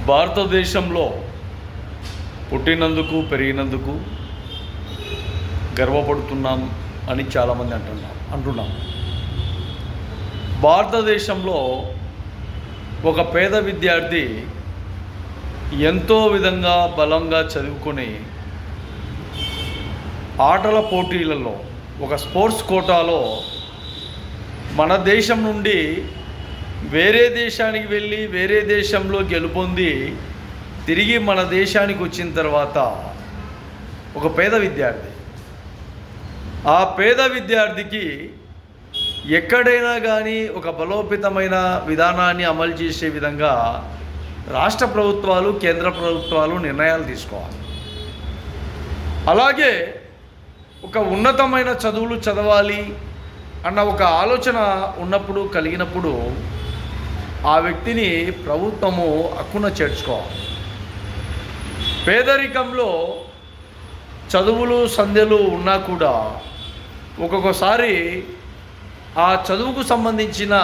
భారతదేశంలో పుట్టినందుకు పెరిగినందుకు గర్వపడుతున్నాం అని చాలామంది అంటున్నాం. భారతదేశంలో ఒక పేద విద్యార్థి ఎంతో విధంగా బలంగా చదువుకొని ఆటల పోటీలలో ఒక స్పోర్ట్స్ కోటాలో మన దేశం నుండి వేరే దేశానికి వెళ్ళి వేరే దేశంలో గెలుపొంది తిరిగి మన దేశానికి వచ్చిన తర్వాత ఒక పేద విద్యార్థి, ఆ పేద విద్యార్థికి ఎక్కడైనా కానీ ఒక బలోపేతమైన విధానాన్ని అమలు చేసే విధంగా రాష్ట్ర ప్రభుత్వాలు కేంద్ర ప్రభుత్వాలు నిర్ణయాలు తీసుకోవాలి. అలాగే ఒక ఉన్నతమైన చదువులు చదవాలి అన్న ఒక ఆలోచన కలిగినప్పుడు ఆ వ్యక్తిని ప్రభుత్వము హక్కున చేర్చుకోవాలి. పేదరికంలో చదువులు సంధ్యలు ఉన్నా కూడా ఒక్కొక్కసారి ఆ చదువుకు సంబంధించిన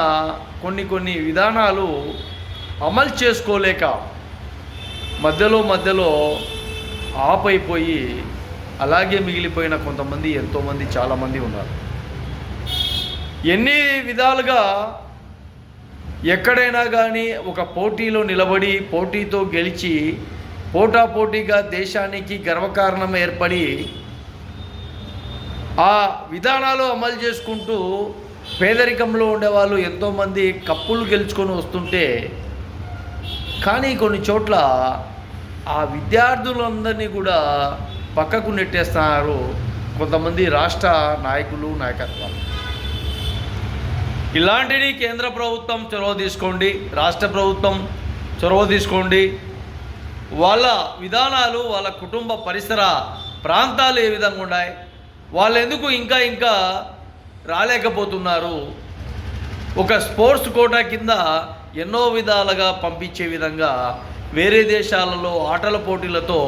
కొన్ని విధానాలు అమలు చేసుకోలేక మధ్యలో ఆపైపోయి అలాగే మిగిలిపోయిన ఎంతోమంది చాలామంది ఉన్నారు. ఎన్ని విధాలుగా ఎక్కడైనా కానీ ఒక పోటీలో నిలబడి పోటీతో గెలిచి పోటాపోటీగా దేశానికి గర్వకారణం ఏర్పడి ఆ విధానాలు అమలు చేసుకుంటూ పేదరికంలో ఉండేవాళ్ళు ఎంతోమంది కప్పులు గెలుచుకొని వస్తుంటే, కానీ కొన్ని చోట్ల ఆ విద్యార్థులందరినీ కూడా పక్కకు నెట్టేస్తున్నారు కొంతమంది రాష్ట్ర నాయకులు, నాయకత్వాలు. ఇలాంటివి కేంద్ర ప్రభుత్వం చొరవ తీసుకోండి, రాష్ట్ర ప్రభుత్వం చొరవ తీసుకోండి. వాళ్ళ విధానాలు, వాళ్ళ కుటుంబ పరిసర ప్రాంతాలు ఏ విధంగా ఉన్నాయి, వాళ్ళు ఎందుకు ఇంకా రాలేకపోతున్నారు, ఒక స్పోర్ట్స్ కోటా కింద ఎన్నో విధాలుగా పంపించే విధంగా వేరే దేశాలలో ఆటల పోటీలతో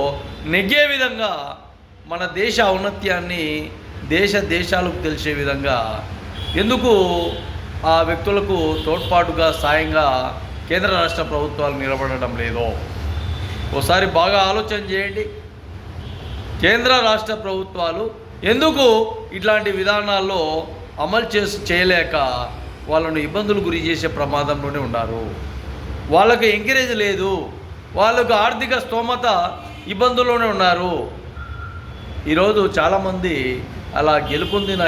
నెగ్గే విధంగా మన దేశ ఔన్నత్యాన్ని దేశాలకు తెలిసే విధంగా ఎందుకు ఆ వ్యక్తులకు తోడ్పాటుగా సాయంగా కేంద్ర రాష్ట్ర ప్రభుత్వాలు నిలబడడం లేదో ఒకసారి బాగా ఆలోచన చేయండి. కేంద్ర రాష్ట్ర ప్రభుత్వాలు ఎందుకు ఇట్లాంటి విధానాల్లో అమలు చేయలేక వాళ్ళను ఇబ్బందులు గురి చేసే ప్రమాదంలోనే ఉన్నారు. వాళ్ళకు ఎంకరేజ్ లేదు, వాళ్ళకు ఆర్థిక స్తోమత ఇబ్బందుల్లోనే ఉన్నారు. ఈరోజు చాలామంది అలా గెలుపొందిన